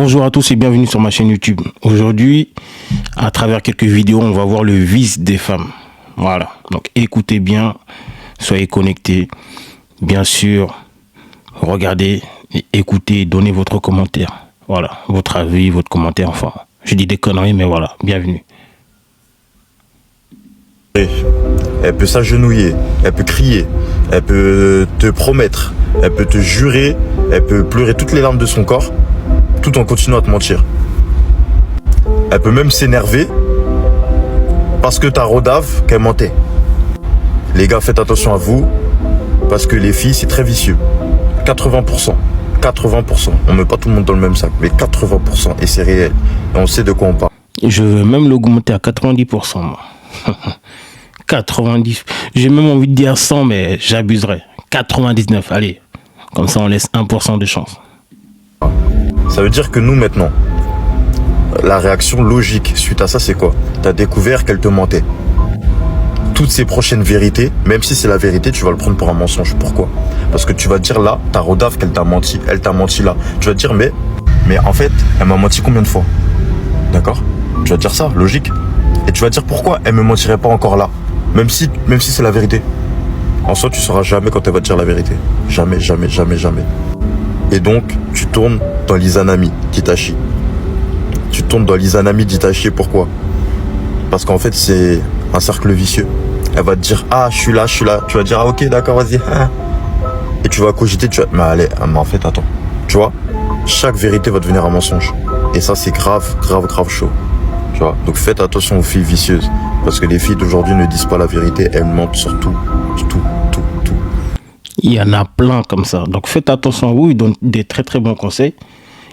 Bonjour à tous et bienvenue sur ma chaîne YouTube. Aujourd'hui, à travers quelques vidéos, on va voir le vice des femmes. Voilà, donc écoutez bien, soyez connectés. Bien sûr, regardez, écoutez, donnez votre commentaire. Voilà, votre avis, votre commentaire, enfin, je dis des conneries, mais voilà, bienvenue. Elle peut s'agenouiller, elle peut crier, elle peut te promettre, elle peut te jurer, elle peut pleurer toutes les larmes de son corps, tout en continuant à te mentir. Elle peut même s'énerver parce que t'as rodave qu'elle mentait. Les gars, faites attention à vous, parce que les filles, c'est très vicieux. 80%. 80%. On met pas tout le monde dans le même sac, mais 80%, et c'est réel. Et on sait de quoi on parle. Je veux même l'augmenter à 90%, moi. 90, j'ai même envie de dire 100, mais j'abuserai. 99, allez. Comme ça, on laisse 1% de chance. Ça veut dire que nous, maintenant, la réaction logique suite à ça, c'est quoi? T'as découvert qu'elle te mentait. Toutes ces prochaines vérités, même si c'est la vérité, tu vas le prendre pour un mensonge. Pourquoi? Parce que tu vas dire là, t'as rodave qu'elle t'a menti. Elle t'a menti là. Tu vas dire, mais en fait, elle m'a menti combien de fois? D'accord? Tu vas dire ça, logique. Et tu vas dire pourquoi elle me mentirait pas encore là, même si c'est la vérité. En soi, tu sauras jamais quand elle va te dire la vérité. Jamais, jamais, jamais, jamais. Et donc, tu tournes dans l'Izanami d'Itachi. Tu tournes dans l'Izanami d'Itachi, pourquoi? Parce qu'en fait, c'est un cercle vicieux. Elle va te dire, ah, je suis là. Tu vas dire, ah, ok, d'accord, vas-y. Et tu vas cogiter, mais allez, mais en fait, attends. Tu vois, chaque vérité va devenir un mensonge. Et ça, c'est grave, grave, grave chaud. Tu vois, donc faites attention aux filles vicieuses. Parce que les filles d'aujourd'hui ne disent pas la vérité, elles mentent sur tout. Il y en a plein comme ça. Donc faites attention à vous, ils donnent des très très bons conseils.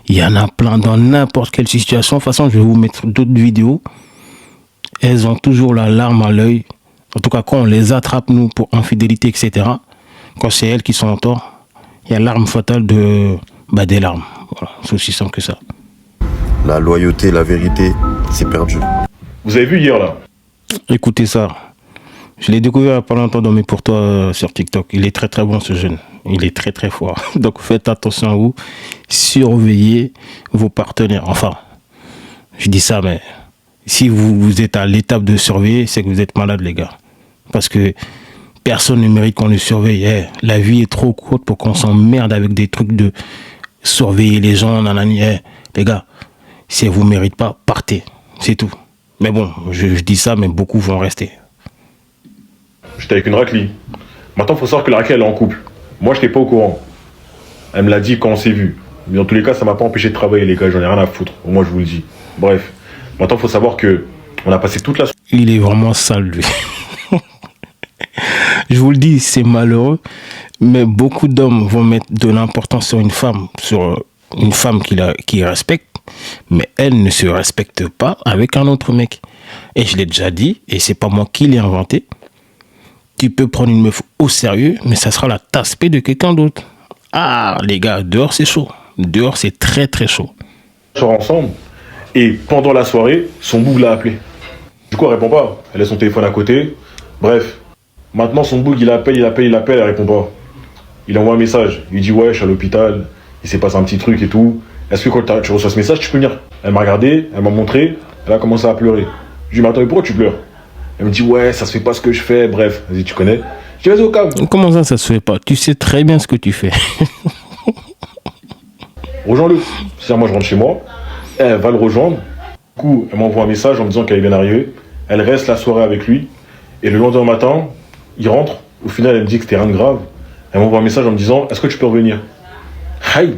Il y en a plein dans n'importe quelle situation. De toute façon, je vais vous mettre d'autres vidéos. Elles ont toujours la larme à l'œil. En tout cas, quand on les attrape, nous, pour infidélité, etc. Quand c'est elles qui sont en tort, il y a l'arme fatale des larmes. Voilà, c'est aussi simple que ça. La loyauté, la vérité, c'est perdu. Vous avez vu hier là? Écoutez ça. Je l'ai découvert il n'y a pas longtemps dans Mes pour toi sur TikTok. Il est très très bon ce jeune. Il est très très fort. Donc faites attention à vous. Surveillez vos partenaires. Enfin, je dis ça, mais si vous êtes à l'étape de surveiller, c'est que vous êtes malade les gars. Parce que personne ne mérite qu'on le surveille. La vie est trop courte pour qu'on s'emmerde avec des trucs de surveiller les gens. Nanani. Les gars, si elle ne vous mérite pas, partez. C'est tout. Mais bon, je dis ça, mais beaucoup vont rester. J'étais avec une raclie. Maintenant, il faut savoir que la raclie, elle est en couple. Moi, je n'étais pas au courant. Elle me l'a dit quand on s'est vu. Mais dans tous les cas, ça m'a pas empêché de travailler, les gars. J'en ai rien à foutre. Au moins, je vous le dis. Bref. Maintenant, il faut savoir que on a passé toute la... Il est vraiment sale, lui. Je vous le dis, c'est malheureux. Mais beaucoup d'hommes vont mettre de l'importance sur une femme qu'ils respectent. Mais elle ne se respecte pas avec un autre mec. Et je l'ai déjà dit, et c'est pas moi qui l'ai inventé. Tu peux prendre une meuf au sérieux, mais ça sera la tasse P de quelqu'un d'autre. Ah, les gars, dehors c'est chaud. Dehors c'est très très chaud. On sort ensemble. Et pendant la soirée, son boug l'a appelé. Du coup, elle répond pas. Elle laisse son téléphone à côté. Bref. Maintenant, son boug, il appelle, elle répond pas. Il envoie un message. Il dit, ouais, je suis à l'hôpital. Il s'est passé un petit truc et tout. Est-ce que quand tu reçois ce message, tu peux venir? Elle m'a regardé, elle m'a montré. Elle a commencé à pleurer. Je lui ai dit, mais attends, mais pourquoi tu pleures? Elle me dit, ouais, ça se fait pas ce que je fais. Bref, vas-y, tu connais. Je dis, vas-y, au calme. Comment ça se fait pas? Tu sais très bien ce que tu fais. Rejoins-le. C'est-à-dire, moi, je rentre chez moi. Elle va le rejoindre. Du coup, elle m'envoie un message en me disant qu'elle est bien arrivée. Elle reste la soirée avec lui. Et le lendemain matin, il rentre. Au final, elle me dit que c'était rien de grave. Elle m'envoie un message en me disant, est-ce que tu peux revenir? Aïe.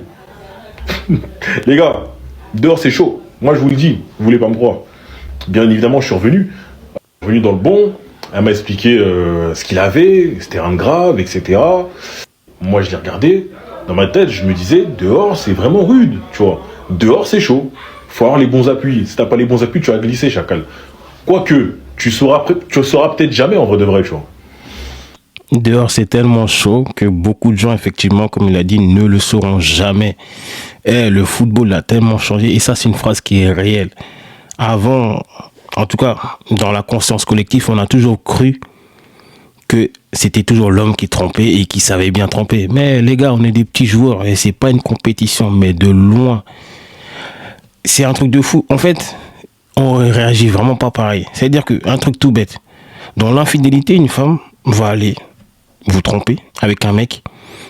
Les gars, dehors, c'est chaud. Moi, je vous le dis. Vous voulez pas me croire. Bien évidemment, je suis revenu. Revenu dans le bon. Elle m'a expliqué ce qu'il avait. C'était rien de grave, etc. Moi, je l'ai regardé. Dans ma tête, je me disais, dehors, c'est vraiment rude, tu vois. Dehors, c'est chaud. Faut avoir les bons appuis. Si t'as pas les bons appuis, tu vas glisser, chacal. Quoique, tu sauras peut-être jamais, en vrai de vrai, tu vois. Dehors, c'est tellement chaud que beaucoup de gens, effectivement, comme il a dit, ne le sauront jamais. Le football a tellement changé. Et ça, c'est une phrase qui est réelle. Avant, en tout cas, dans la conscience collective, on a toujours cru que c'était toujours l'homme qui trompait et qui savait bien tromper. Mais les gars, on est des petits joueurs et c'est pas une compétition, mais de loin. c'est un truc de fou. En fait, on réagit vraiment pas pareil. C'est-à-dire qu'un truc tout bête. Dans l'infidélité, une femme va aller vous tromper avec un mec.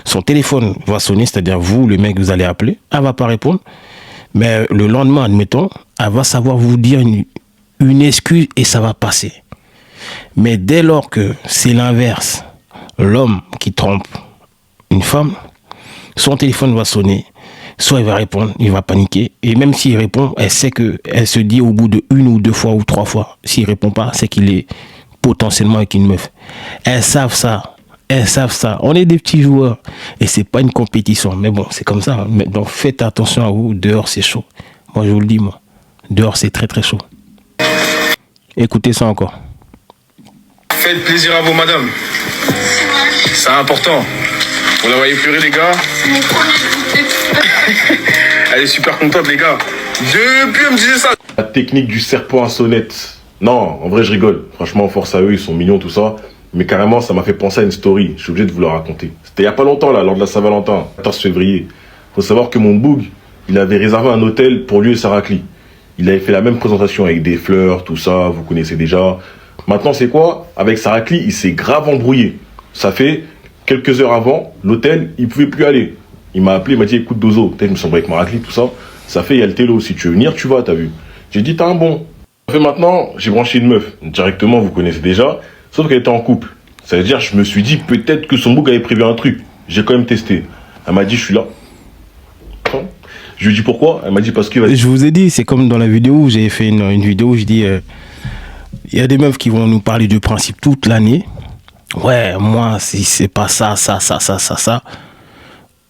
Son téléphone va sonner, c'est-à-dire vous, le mec, vous allez appeler. Elle va pas répondre. Mais le lendemain, admettons, elle va savoir vous dire une excuse et ça va passer. Mais dès lors que c'est l'inverse, l'homme qui trompe une femme, son téléphone va sonner, soit il va répondre, il va paniquer, et même s'il répond, elle sait que, elle se dit au bout de 1 ou 2 fois ou 3 fois, s'il répond pas, c'est qu'il est potentiellement avec une meuf. Elles savent ça. On est des petits joueurs et c'est pas une compétition. Mais bon, c'est comme ça. Donc faites attention à vous. Dehors c'est chaud. Moi je vous le dis, moi. Dehors c'est très très chaud. Écoutez ça encore. Faites plaisir à vos madames. C'est important. Vous la voyez pleurer, les gars? Elle est super contente, les gars. Depuis, elle me disait ça. La technique du serpent à sonnette. Non, en vrai, je rigole. Franchement, force à eux, ils sont mignons, tout ça. Mais carrément, ça m'a fait penser à une story. Je suis obligé de vous la raconter. C'était il y a pas longtemps, là, lors de la Saint-Valentin, 14 février. Faut savoir que mon boug, il avait réservé un hôtel pour lui et Sarah Clee. Il avait fait la même présentation avec des fleurs, tout ça, vous connaissez déjà. Maintenant, c'est quoi? Avec Sarah Clee, il s'est grave embrouillé. Ça fait quelques heures avant, l'hôtel, il pouvait plus aller. Il m'a appelé, il m'a dit, écoute, Dozo, peut-être je me suis embrouillé avec Maracli, tout ça. Ça fait, il y a le télo. Si tu veux venir, tu vas, t'as vu. J'ai dit, t'as un bon. Ça fait maintenant, j'ai branché une meuf. Directement, vous connaissez déjà. Sauf qu'elle était en couple. Ça veut dire, je me suis dit, peut-être que son bouc avait prévu un truc. J'ai quand même testé. Elle m'a dit, je suis là. Je lui ai dit pourquoi. Elle m'a dit parce que... Je vous ai dit, c'est comme dans la vidéo où j'ai fait une vidéo où je dis, il y a des meufs qui vont nous parler de principe toute l'année. Ouais, moi, si c'est pas ça,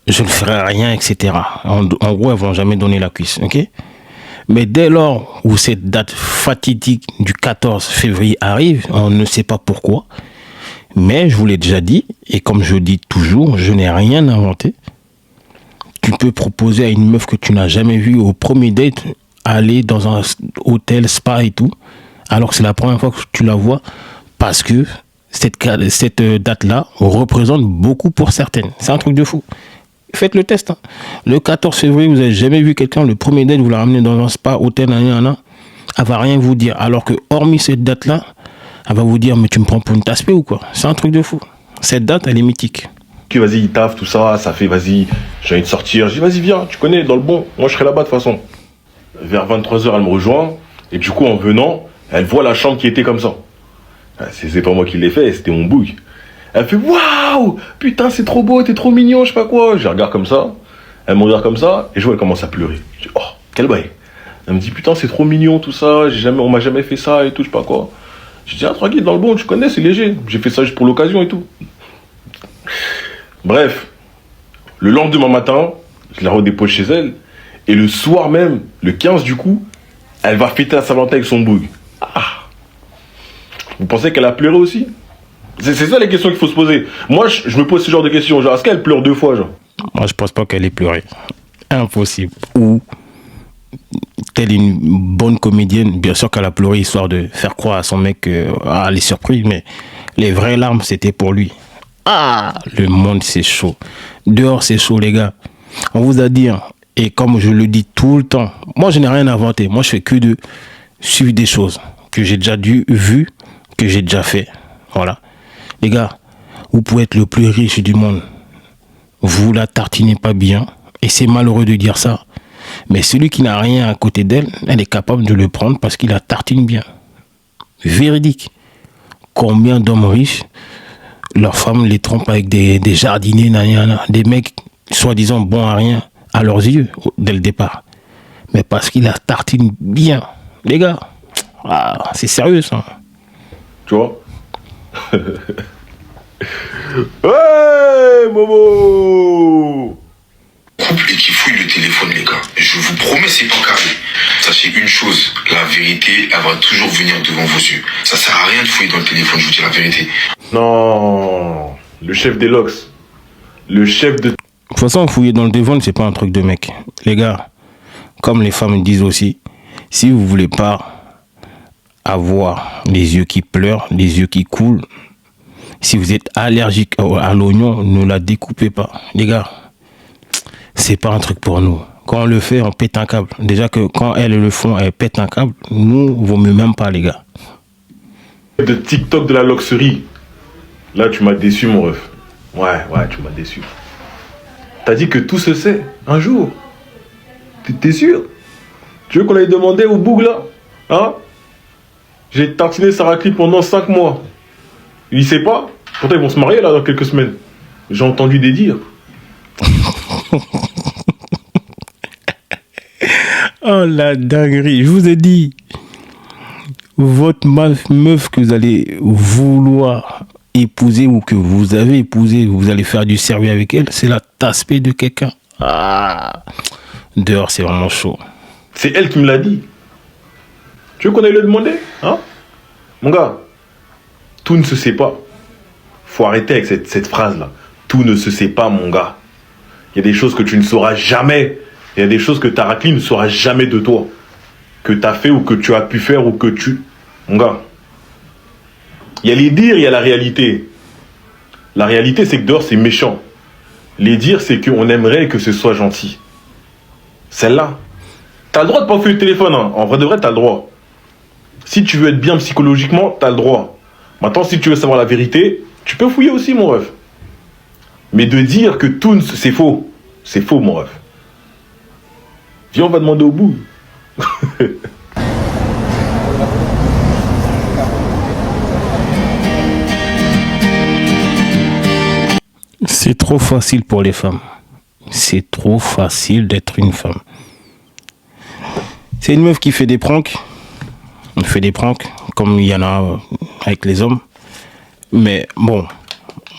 je ne ferai rien, etc. En gros, elles vont jamais donner la cuisse, ok? Mais dès lors où cette date fatidique du 14 février arrive, on ne sait pas pourquoi, mais je vous l'ai déjà dit, et comme je dis toujours, je n'ai rien inventé. Tu peux proposer à une meuf que tu n'as jamais vue au premier date, aller dans un hôtel, spa et tout, alors que c'est la première fois que tu la vois, parce que cette date-là représente beaucoup pour certaines. C'est un truc de fou. Faites le test. Hein. Le 14 février, vous n'avez jamais vu quelqu'un, le premier date, vous la ramenez dans un spa, hôtel, elle va rien vous dire. Alors que, hormis cette date-là, elle va vous dire, mais tu me prends pour une tasse-pée ou quoi? C'est un truc de fou. Cette date, elle est mythique. Vas-y, il taffe, tout ça, ça fait, vas-y, j'ai envie de sortir. Je dis, vas-y, viens, tu connais, dans le bon. Moi, je serai là-bas de toute façon. Vers 23h, elle me rejoint. Et du coup, en venant, elle voit la chambre qui était comme ça. C'est pas moi qui l'ai fait, c'était mon bouille. Elle fait, waouh, putain, c'est trop beau, t'es trop mignon, je sais pas quoi. Je la regarde comme ça. Elle me regarde comme ça. Et je vois, elle commence à pleurer. Je dis, oh, quel bail. Elle me dit, putain, c'est trop mignon, tout ça. On m'a jamais fait ça et tout, je sais pas quoi. Je dis, ah, tranquille, dans le bon, tu connais, c'est léger. J'ai fait ça juste pour l'occasion et tout. Bref, le lendemain matin, je la redépose chez elle. Et le soir même, le 15 du coup, elle va fêter la Saint-Valentin avec son boug. Ah. Vous pensez qu'elle a pleuré aussi? C'est ça les questions qu'il faut se poser. Moi, je me pose ce genre de questions. Genre, est-ce qu'elle pleure 2 fois, genre? Moi, je pense pas qu'elle ait pleuré. Impossible. Ou, telle une bonne comédienne, bien sûr qu'elle a pleuré histoire de faire croire à son mec qu'elle est surprise, mais les vraies larmes, c'était pour lui. Ah, le monde, c'est chaud. Dehors, c'est chaud, les gars. On vous a dit, hein, et comme je le dis tout le temps, moi, je n'ai rien inventé. Moi, je fais que de suivre des choses que j'ai déjà vu, que j'ai déjà fait. Voilà. Les gars, vous pouvez être le plus riche du monde. Vous la tartinez pas bien. Et c'est malheureux de dire ça. Mais celui qui n'a rien à côté d'elle, elle est capable de le prendre parce qu'il la tartine bien. Véridique. Combien d'hommes riches, leurs femmes les trompent avec des jardiniers, des mecs soi-disant bons à rien à leurs yeux dès le départ. Mais parce qu'il la tartine bien. Les gars, c'est sérieux ça. Tu vois? Ouais, Momo! Couple et qui fouille le téléphone, les gars. Je vous promets, c'est pas carré. Sachez une chose, la vérité, elle va toujours venir devant vos yeux. Ça sert à rien de fouiller dans le téléphone, je vous dis la vérité. Non, le chef des Lox. Le chef de... De toute façon, fouiller dans le téléphone, c'est pas un truc de mec. Les gars, comme les femmes disent aussi, si vous voulez pas avoir les yeux qui pleurent, les yeux qui coulent, si vous êtes allergique à l'oignon, ne la découpez pas. Les gars, c'est pas un truc pour nous. quand on le fait, on pète un câble. Déjà que quand elles le font, elles pètent un câble. Nous, vaut mieux même pas, les gars. De TikTok de la luxury. Là, tu m'as déçu, mon ref. Ouais, tu m'as déçu. T'as dit que tout se sait, un jour. T'es sûr? Tu veux qu'on aille demander au boug, là? Hein? J'ai tartiné Saraki pendant 5 mois. Il sait pas? Pourtant, ils vont se marier, là, dans quelques semaines. J'ai entendu des dires. Oh la dinguerie, je vous ai dit, votre meuf que vous allez vouloir épouser ou que vous avez épousé, vous allez faire du sérieux avec elle, c'est la tasse P de quelqu'un. Ah, dehors c'est vraiment chaud. C'est elle qui me l'a dit. Tu veux qu'on aille le demander? Hein? Mon gars, tout ne se sait pas. Faut arrêter avec cette phrase-là. Tout ne se sait pas, mon gars. Il y a des choses que tu ne sauras jamais. Il y a des choses que Tarakli ne saura jamais de toi. Que tu as fait ou que tu as pu faire ou que tu... Mon gars, il y a les dires, il y a la réalité. La réalité, c'est que dehors, c'est méchant. Les dires, c'est qu'on aimerait que ce soit gentil. Celle-là, t'as le droit de pas fouiller le téléphone. Hein. En vrai de vrai, t'as le droit. Si tu veux être bien psychologiquement, t'as le droit. Maintenant, si tu veux savoir la vérité, tu peux fouiller aussi, mon ref. Mais de dire que tout, c'est faux. C'est faux, mon ref. Viens, on va demander au bout. C'est trop facile pour les femmes. C'est trop facile d'être une femme. C'est une meuf qui fait des pranks. On fait des pranks, comme il y en a avec les hommes. Mais bon,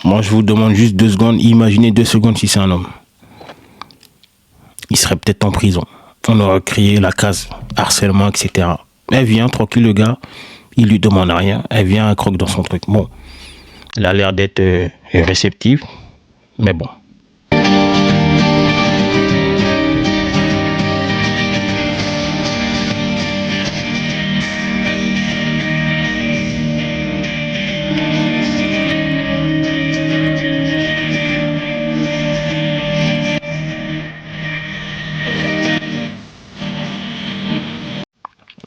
moi je vous demande juste 2 secondes. Imaginez 2 secondes si c'est un homme. Il serait peut-être en prison. On aurait créé la case harcèlement, etc. Elle vient, tranquille le gars. Il lui demande rien. Elle vient, elle croque dans son truc. Bon, elle a l'air d'être réceptive. Mais bon.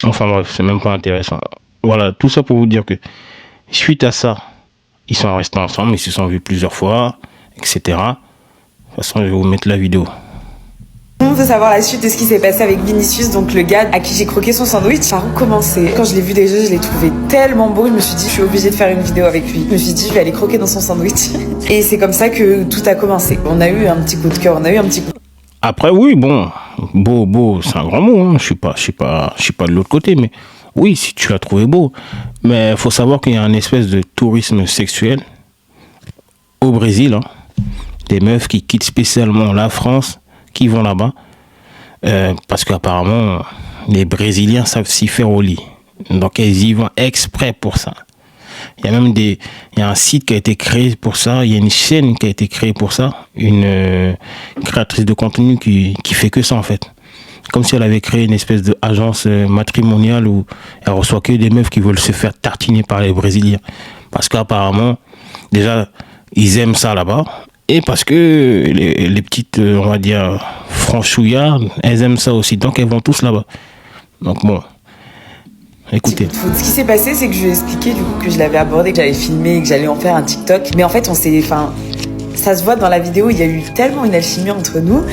Enfin bref, c'est même pas intéressant. Voilà, tout ça pour vous dire que suite à ça, ils sont restés ensemble, ils se sont vus plusieurs fois, etc. De toute façon, je vais vous mettre la vidéo. On veut savoir la suite de ce qui s'est passé avec Vinicius, donc le gars à qui j'ai croqué son sandwich. Ça a recommencé. Quand je l'ai vu déjà, je l'ai trouvé tellement beau. Je me suis dit, je suis obligée de faire une vidéo avec lui. Je me suis dit, je vais aller croquer dans son sandwich. Et c'est comme ça que tout a commencé. On a eu un petit coup de cœur, on a eu un petit coup. Après, oui, bon, beau, c'est un grand mot. Hein. Je suis pas de l'autre côté, mais oui, si tu l'as trouvé beau. Mais il faut savoir qu'il y a un espèce de tourisme sexuel au Brésil. Hein. Des meufs qui quittent spécialement la France, qui vont là-bas. Parce qu'apparemment, les Brésiliens savent s'y faire au lit. Donc, elles y vont exprès pour ça. Il y a même il y a un site qui a été créé pour ça. Il y a une chaîne qui a été créée pour ça. Une créatrice de contenu qui fait que ça, en fait. Comme si elle avait créé une espèce d'agence matrimoniale où elle reçoit que des meufs qui veulent se faire tartiner par les Brésiliens. Parce qu'apparemment, déjà, ils aiment ça là-bas. Et parce que les petites, on va dire, franchouillardes, elles aiment ça aussi. Donc, elles vont tous là-bas. Donc, bon. Écoutez. Ce qui s'est passé, c'est que je lui ai expliqué du coup que je l'avais abordé, que j'avais filmé, que j'allais en faire un TikTok. Mais en fait, ça se voit dans la vidéo, il y a eu tellement une alchimie entre nous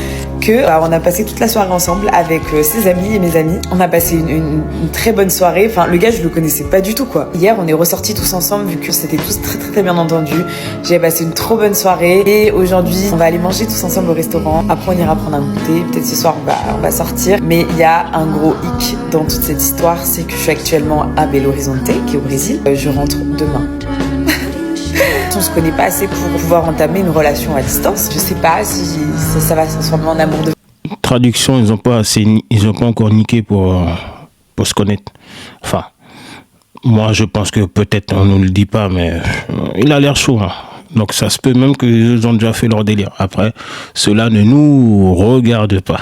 que on a passé toute la soirée ensemble avec ses amis et mes amis. On a passé une très bonne soirée. Enfin, le gars, je le connaissais pas du tout, quoi. Hier, on est ressortis tous ensemble vu que c'était tous très très très bien entendus. J'ai passé une trop bonne soirée et aujourd'hui, on va aller manger tous ensemble au restaurant. Après, on ira prendre un goûter. Peut-être ce soir, on va sortir. Mais il y a un gros hic dans toute cette histoire, c'est que je suis actuellement à Belo Horizonte, qui est au Brésil. Je rentre demain. On se connaît pas assez pour pouvoir entamer une relation à distance. Je sais pas si ça va se transformer en amour de... Traduction, ils ont pas encore niqué pour se connaître. Enfin, moi je pense que peut-être on nous le dit pas, mais il a l'air chaud. Hein. Donc ça se peut même qu'ils ont déjà fait leur délire. Après, cela ne nous regarde pas.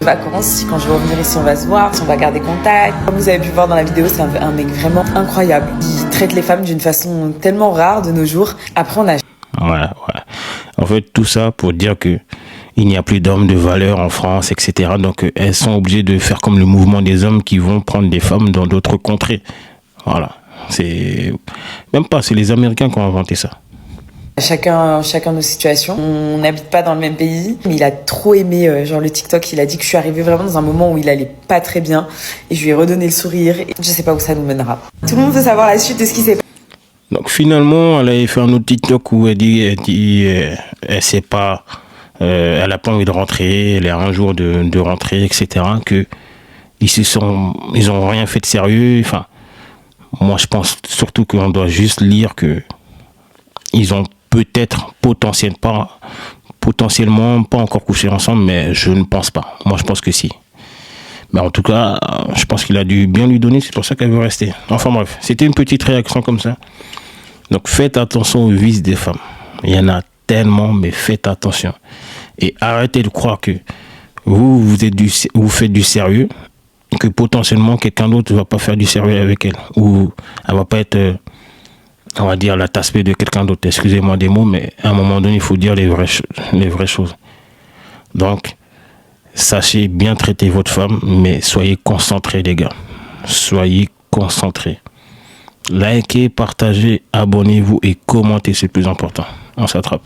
Vacances, quand je vais revenir ici, on va se voir, on va garder contact. Comme vous avez pu voir dans la vidéo, c'est un mec vraiment incroyable. Il traite les femmes d'une façon tellement rare de nos jours. Après, on a... Ouais. En fait, tout ça pour dire que il n'y a plus d'hommes de valeur en France, etc. Donc elles sont obligées de faire comme le mouvement des hommes qui vont prendre des femmes dans d'autres contrées. Voilà. C'est même pas, c'est les Américains qui ont inventé ça. Chacun nos situations. On n'habite pas dans le même pays. Mais il a trop aimé genre le TikTok. Il a dit que je suis arrivée vraiment dans un moment où il allait pas très bien. Et je lui ai redonné le sourire. Et je sais pas où ça nous mènera. Tout le monde veut savoir la suite de ce qui s'est passé. Donc finalement, elle avait fait un autre TikTok où elle dit elle sait pas, elle a pas envie de rentrer, elle est à un jour de rentrer, etc. Que ils ont rien fait de sérieux. Enfin, moi je pense surtout qu'on doit juste lire que ils ont peut-être potentiellement pas encore couché ensemble, mais je ne pense pas. Moi je pense que si. Mais en tout cas, je pense qu'il a dû bien lui donner, c'est pour ça qu'elle veut rester. Enfin bref, c'était une petite réaction comme ça. Donc faites attention aux vices des femmes. Il y en a tellement, mais faites attention. Et arrêtez de croire que vous faites du sérieux, que potentiellement quelqu'un d'autre ne va pas faire du sérieux avec elle. Ou elle va pas être, on va dire, la tasse de quelqu'un d'autre. Excusez-moi des mots, mais à un moment donné, il faut dire les vraies choses. Donc, sachez bien traiter votre femme, mais soyez concentrés, les gars. Soyez concentrés. Likez, partagez, abonnez-vous et commentez, c'est le plus important. On s'attrape.